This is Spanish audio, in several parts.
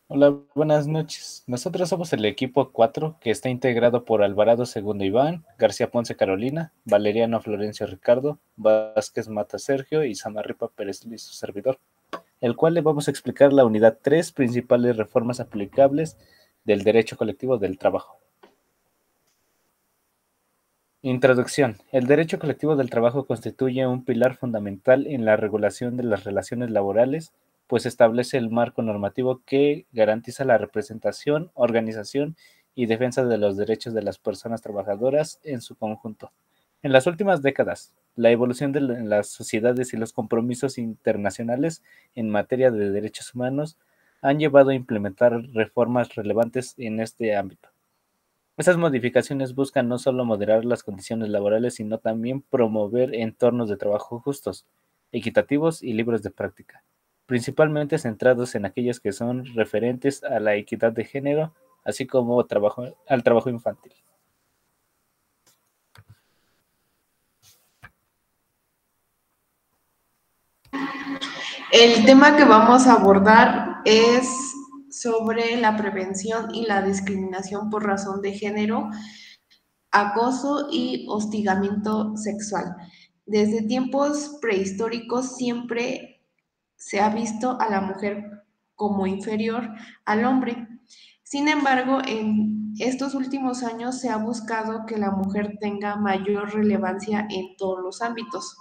Hola, buenas noches. Nosotros somos el equipo 4 que está integrado por Alvarado Segundo Iván, García Ponce Carolina, Valeriano Florencio Ricardo, Vázquez Mata Sergio y Samarripa Pérez Luis, su servidor, el cual le vamos a explicar la unidad 3, principales reformas aplicables del derecho colectivo del trabajo. Introducción. El derecho colectivo del trabajo constituye un pilar fundamental en la regulación de las relaciones laborales, pues establece el marco normativo que garantiza la representación, organización y defensa de los derechos de las personas trabajadoras en su conjunto. En las últimas décadas, la evolución de las sociedades y los compromisos internacionales en materia de derechos humanos han llevado a implementar reformas relevantes en este ámbito. Estas modificaciones buscan no solo moderar las condiciones laborales, sino también promover entornos de trabajo justos, equitativos y libres de práctica, principalmente centrados en aquellas que son referentes a la equidad de género, así como al trabajo infantil. El tema que vamos a abordar es sobre la prevención y la discriminación por razón de género, acoso y hostigamiento sexual. Desde tiempos prehistóricos siempre se ha visto a la mujer como inferior al hombre. Sin embargo, en estos últimos años se ha buscado que la mujer tenga mayor relevancia en todos los ámbitos.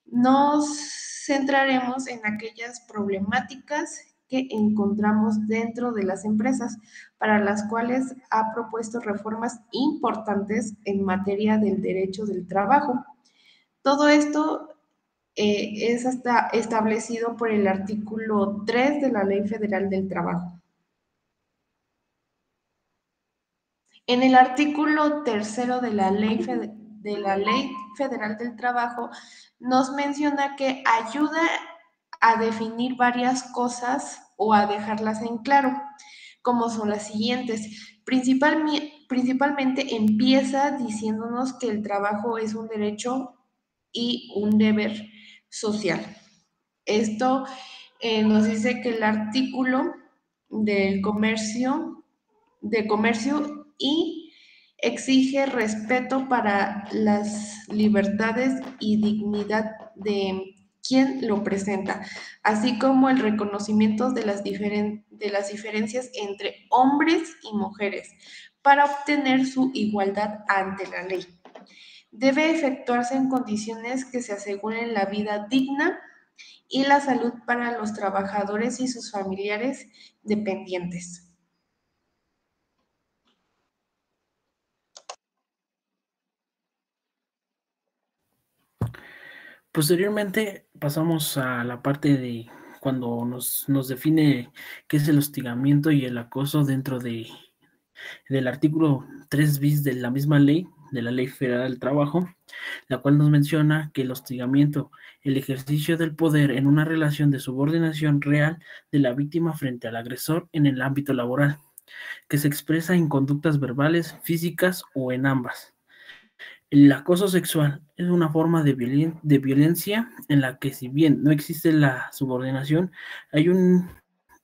Nos centraremos en aquellas problemáticas que encontramos dentro de las empresas, para las cuales ha propuesto reformas importantes en materia del derecho del trabajo. Todo esto es hasta establecido por el artículo 3 de la Ley Federal del Trabajo. En el artículo tercero de la Ley Federal del Trabajo nos menciona que ayuda a definir varias cosas o a dejarlas en claro, como son las siguientes. Principalmente empieza diciéndonos que el trabajo es un derecho y un deber social. Esto nos dice que el artículo del comercio y exige respeto para las libertades y dignidad de quien lo presenta, así como el reconocimiento de las diferencias entre hombres y mujeres para obtener su igualdad ante la ley. Debe efectuarse en condiciones que se aseguren la vida digna y la salud para los trabajadores y sus familiares dependientes. Posteriormente pasamos a la parte de cuando nos define qué es el hostigamiento y el acoso dentro del artículo 3 bis de la misma ley, de la Ley Federal del Trabajo, la cual nos menciona que el hostigamiento, el ejercicio del poder en una relación de subordinación real de la víctima frente al agresor en el ámbito laboral, que se expresa en conductas verbales, físicas o en ambas. El acoso sexual es una forma de violencia en la que, si bien no existe la subordinación, hay un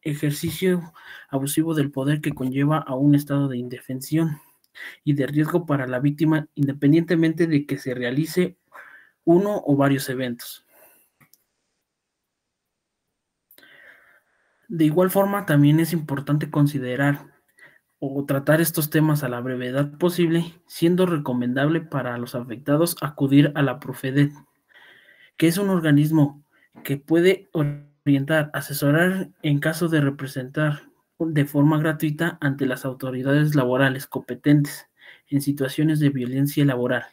ejercicio abusivo del poder que conlleva a un estado de indefensión y de riesgo para la víctima, independientemente de que se realice uno o varios eventos. De igual forma, también es importante considerar o tratar estos temas a la brevedad posible, siendo recomendable para los afectados acudir a la Profedet, que es un organismo que puede orientar, asesorar en caso de representar de forma gratuita ante las autoridades laborales competentes en situaciones de violencia laboral,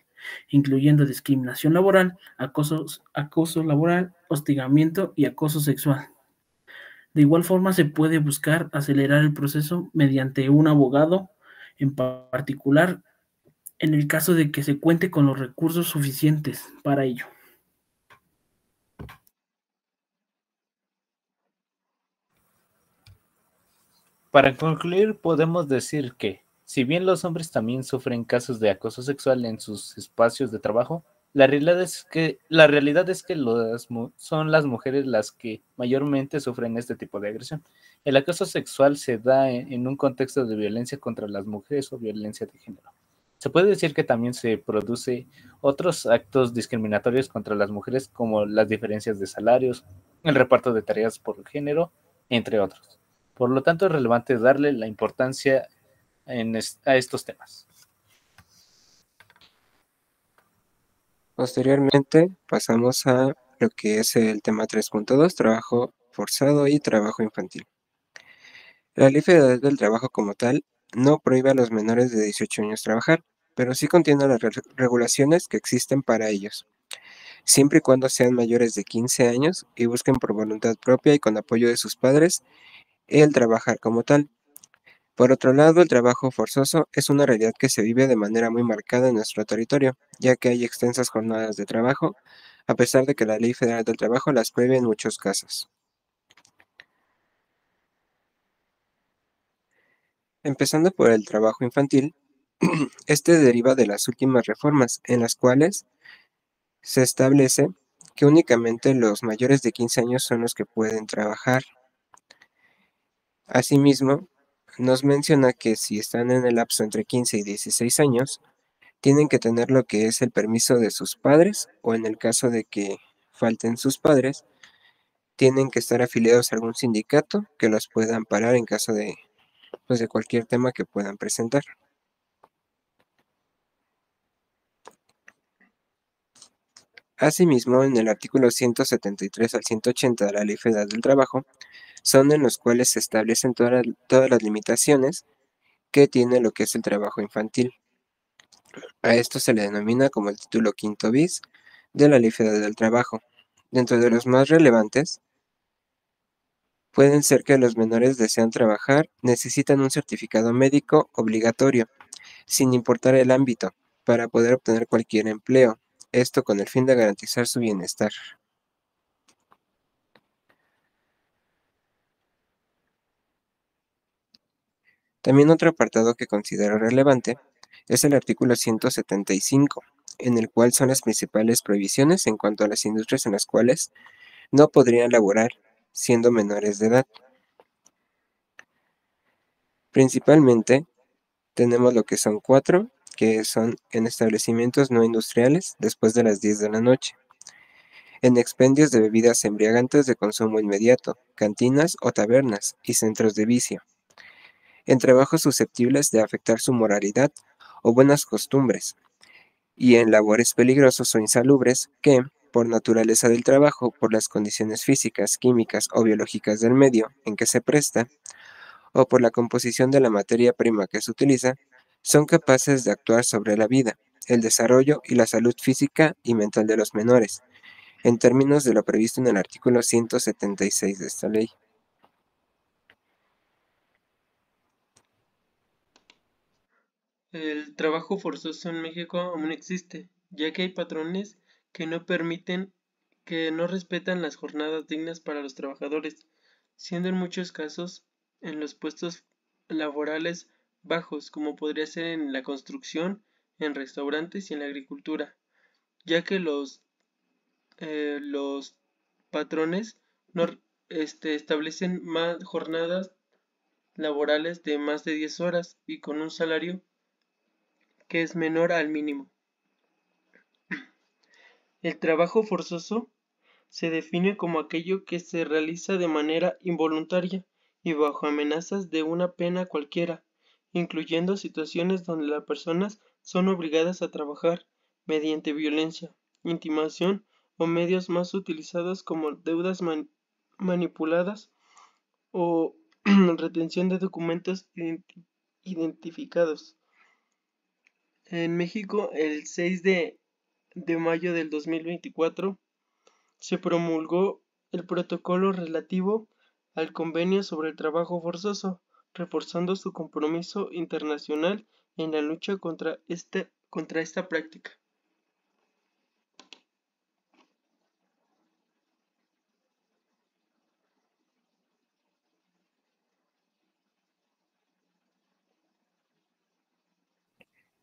incluyendo discriminación laboral, acoso laboral, hostigamiento y acoso sexual. De igual forma, se puede buscar acelerar el proceso mediante un abogado en particular en el caso de que se cuente con los recursos suficientes para ello. Para concluir, podemos decir que, si bien los hombres también sufren casos de acoso sexual en sus espacios de trabajo, La realidad es que son las mujeres las que mayormente sufren este tipo de agresión. El acoso sexual se da en un contexto de violencia contra las mujeres o violencia de género. Se puede decir que también se produce otros actos discriminatorios contra las mujeres como las diferencias de salarios, el reparto de tareas por género, entre otros. Por lo tanto, es relevante darle la importancia a estos temas. Posteriormente, pasamos a lo que es el tema 3.2, trabajo forzado y trabajo infantil. La Ley Federal del Trabajo como tal no prohíbe a los menores de 18 años trabajar, pero sí contiene las regulaciones que existen para ellos, siempre y cuando sean mayores de 15 años y busquen por voluntad propia y con apoyo de sus padres el trabajar como tal. Por otro lado, el trabajo forzoso es una realidad que se vive de manera muy marcada en nuestro territorio, ya que hay extensas jornadas de trabajo, a pesar de que la Ley Federal del Trabajo las prohíbe en muchos casos. Empezando por el trabajo infantil, este deriva de las últimas reformas, en las cuales se establece que únicamente los mayores de 15 años son los que pueden trabajar. Asimismo, nos menciona que si están en el lapso entre 15 y 16 años, tienen que tener lo que es el permiso de sus padres o en el caso de que falten sus padres, tienen que estar afiliados a algún sindicato que los pueda amparar en caso de, pues, de cualquier tema que puedan presentar. Asimismo, en el artículo 173 al 180 de la Ley Federal del Trabajo, son en los cuales se establecen todas las limitaciones que tiene lo que es el trabajo infantil. A esto se le denomina como el título quinto bis de la Ley Federal del Trabajo. Dentro de los más relevantes, pueden ser que los menores desean trabajar, necesitan un certificado médico obligatorio, sin importar el ámbito, para poder obtener cualquier empleo, esto con el fin de garantizar su bienestar. También otro apartado que considero relevante es el artículo 175, en el cual son las principales prohibiciones en cuanto a las industrias en las cuales no podrían laborar siendo menores de edad. Principalmente tenemos lo que son 4, que son en establecimientos no industriales después de las 10 de la noche, en expendios de bebidas embriagantes de consumo inmediato, cantinas o tabernas y centros de vicio, en trabajos susceptibles de afectar su moralidad o buenas costumbres, y en labores peligrosos o insalubres que, por naturaleza del trabajo, por las condiciones físicas, químicas o biológicas del medio en que se presta, o por la composición de la materia prima que se utiliza, son capaces de actuar sobre la vida, el desarrollo y la salud física y mental de los menores, en términos de lo previsto en el artículo 176 de esta ley. El trabajo forzoso en México aún existe, ya que hay patrones que no respetan las jornadas dignas para los trabajadores, siendo en muchos casos en los puestos laborales bajos, como podría ser en la construcción, en restaurantes y en la agricultura, ya que los patrones no establecen más jornadas laborales de más de 10 horas y con un salario que es menor al mínimo. El trabajo forzoso se define como aquello que se realiza de manera involuntaria y bajo amenazas de una pena cualquiera, incluyendo situaciones donde las personas son obligadas a trabajar mediante violencia, intimidación o medios más utilizados como deudas manipuladas o retención de documentos identificados. En México, el 6 de mayo del 2024, se promulgó el protocolo relativo al Convenio sobre el Trabajo Forzoso, reforzando su compromiso internacional en la lucha contra esta práctica.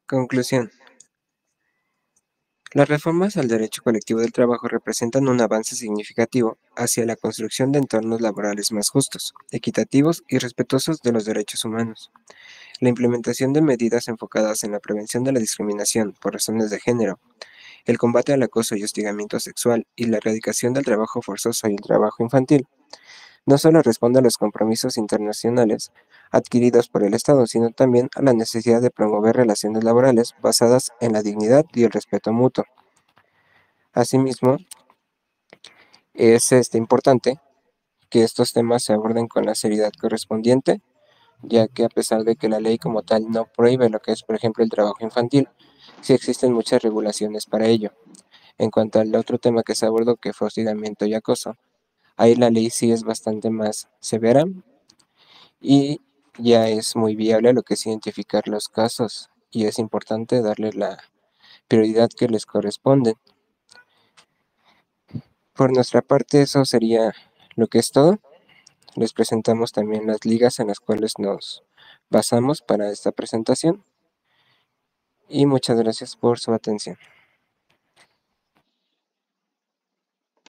Conclusión. Las reformas al derecho colectivo del trabajo representan un avance significativo hacia la construcción de entornos laborales más justos, equitativos y respetuosos de los derechos humanos. La implementación de medidas enfocadas en la prevención de la discriminación por razones de género, el combate al acoso y hostigamiento sexual y la erradicación del trabajo forzoso y el trabajo infantil no solo responde a los compromisos internacionales adquiridos por el Estado, sino también a la necesidad de promover relaciones laborales basadas en la dignidad y el respeto mutuo. Asimismo, es importante que estos temas se aborden con la seriedad correspondiente, ya que a pesar de que la ley como tal no prohíbe lo que es, por ejemplo, el trabajo infantil, sí existen muchas regulaciones para ello. En cuanto al otro tema que se abordó, que fue hostigamiento y acoso, ahí la ley sí es bastante más severa y ya es muy viable lo que es identificar los casos y es importante darle la prioridad que les corresponde. Por nuestra parte, eso sería lo que es todo. Les presentamos también las ligas en las cuales nos basamos para esta presentación y muchas gracias por su atención.